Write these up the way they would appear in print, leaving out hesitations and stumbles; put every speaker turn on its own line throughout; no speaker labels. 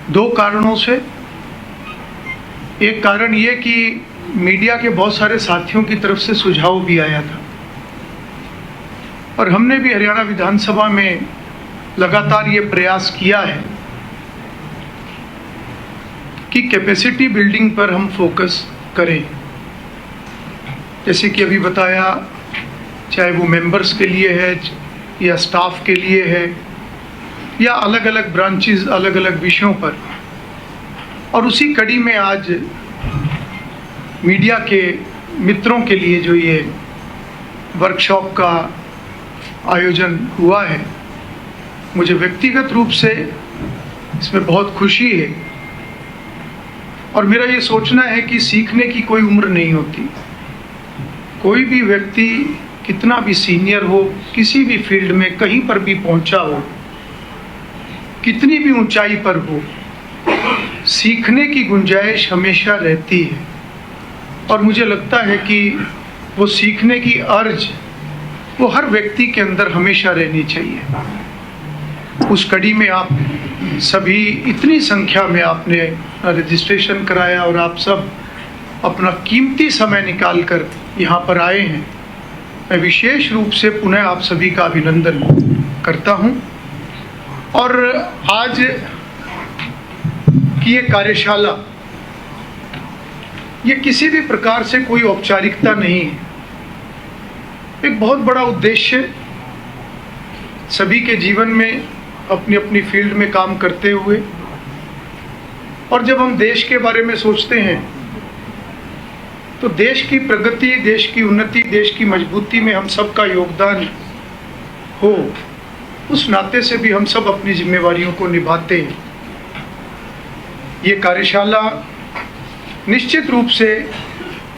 दो कारणों से। एक कारण ये कि मीडिया के बहुत सारे साथियों की तरफ से सुझाव भी आया था और हमने भी हरियाणा विधानसभा में लगातार ये प्रयास किया है कि कैपेसिटी बिल्डिंग पर हम फोकस करें। जैसे कि अभी बताया, चाहे वो मेंबर्स के लिए है या स्टाफ के लिए है या अलग अलग ब्रांचेस, अलग अलग विषयों पर। और उसी कड़ी में आज मीडिया के मित्रों के लिए जो ये वर्कशॉप का आयोजन हुआ है, मुझे व्यक्तिगत रूप से इसमें बहुत खुशी है। और मेरा ये सोचना है कि सीखने की कोई उम्र नहीं होती। कोई भी व्यक्ति कितना भी सीनियर हो, किसी भी फील्ड में कहीं पर भी पहुंचा हो, कितनी भी ऊंचाई पर हो, सीखने की गुंजाइश हमेशा रहती है। और मुझे लगता है कि वो सीखने की अर्ज वो हर व्यक्ति के अंदर हमेशा रहनी चाहिए। उस कड़ी में आप सभी इतनी संख्या में आपने रजिस्ट्रेशन कराया और आप सब अपना कीमती समय निकाल कर यहाँ पर आए हैं। मैं विशेष रूप से पुनः आप सभी का अभिनंदन करता हूँ। और आज की ये कार्यशाला, ये किसी भी प्रकार से कोई औपचारिकता नहीं है। एक बहुत बड़ा उद्देश्य सभी के जीवन में अपनी अपनी फील्ड में काम करते हुए, और जब हम देश के बारे में सोचते हैं तो देश की प्रगति, देश की उन्नति, देश की मजबूती में हम सब का योगदान हो, उस नाते से भी हम सब अपनी जिम्मेवारियों को निभाते हैं। ये कार्यशाला निश्चित रूप से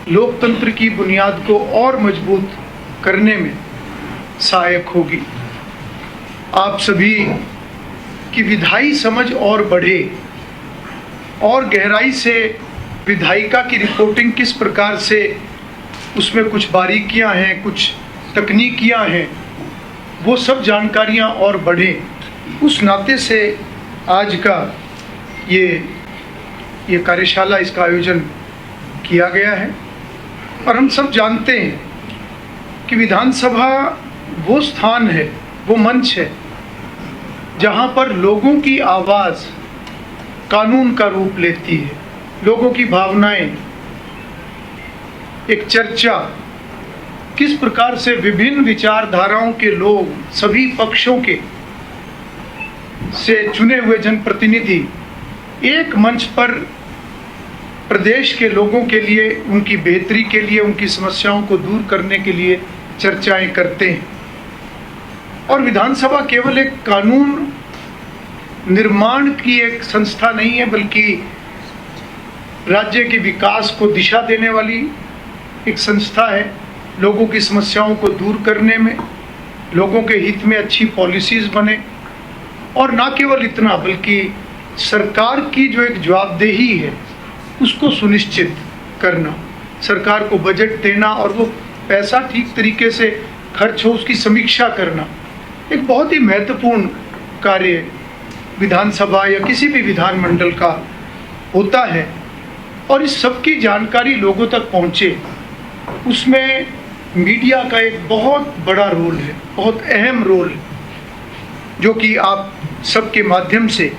लोकतंत्र की बुनियाद को और मजबूत करने में सहायक होगी। आप सभी की विधायी समझ और बढ़े और गहराई से विधायिका की रिपोर्टिंग किस प्रकार से, उसमें कुछ बारीकियां हैं, कुछ तकनीकियां हैं, वो सब जानकारियां और बढ़े। उस नाते से आज का ये कार्यशाला, इसका आयोजन किया गया है। और हम सब जानते हैं कि विधानसभा वो स्थान है, वो मंच है जहाँ पर लोगों की आवाज़ कानून का रूप लेती है, लोगों की भावनाएं, एक चर्चा, किस प्रकार से विभिन्न विचारधाराओं के लोग, सभी पक्षों के से चुने हुए जनप्रतिनिधि एक मंच पर प्रदेश के लोगों के लिए, उनकी बेहतरी के लिए, उनकी समस्याओं को दूर करने के लिए चर्चाएं करते हैं। और विधानसभा केवल एक कानून निर्माण की एक संस्था नहीं है, बल्कि राज्य के विकास को दिशा देने वाली एक संस्था है। लोगों की समस्याओं को दूर करने में, लोगों के हित में अच्छी पॉलिसीज़ बने, और ना केवल इतना बल्कि सरकार की जो एक जवाबदेही है उसको सुनिश्चित करना, सरकार को बजट देना और वो पैसा ठीक तरीके से खर्च हो, उसकी समीक्षा करना, एक बहुत ही महत्वपूर्ण कार्य विधानसभा या किसी भी विधानमंडल का होता है। और इस सब की जानकारी लोगों तक पहुँचे, उसमें मीडिया का एक बहुत बड़ा रोल है, बहुत अहम रोल है, जो कि आप सबके माध्यम से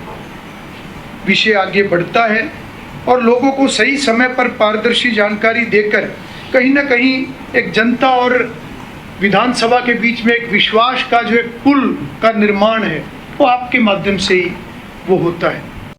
विषय आगे बढ़ता है और लोगों को सही समय पर पारदर्शी जानकारी देकर कहीं ना कहीं एक जनता और विधानसभा के बीच में एक विश्वास का जो एक पुल का निर्माण है, वो आपके माध्यम से ही वो होता है।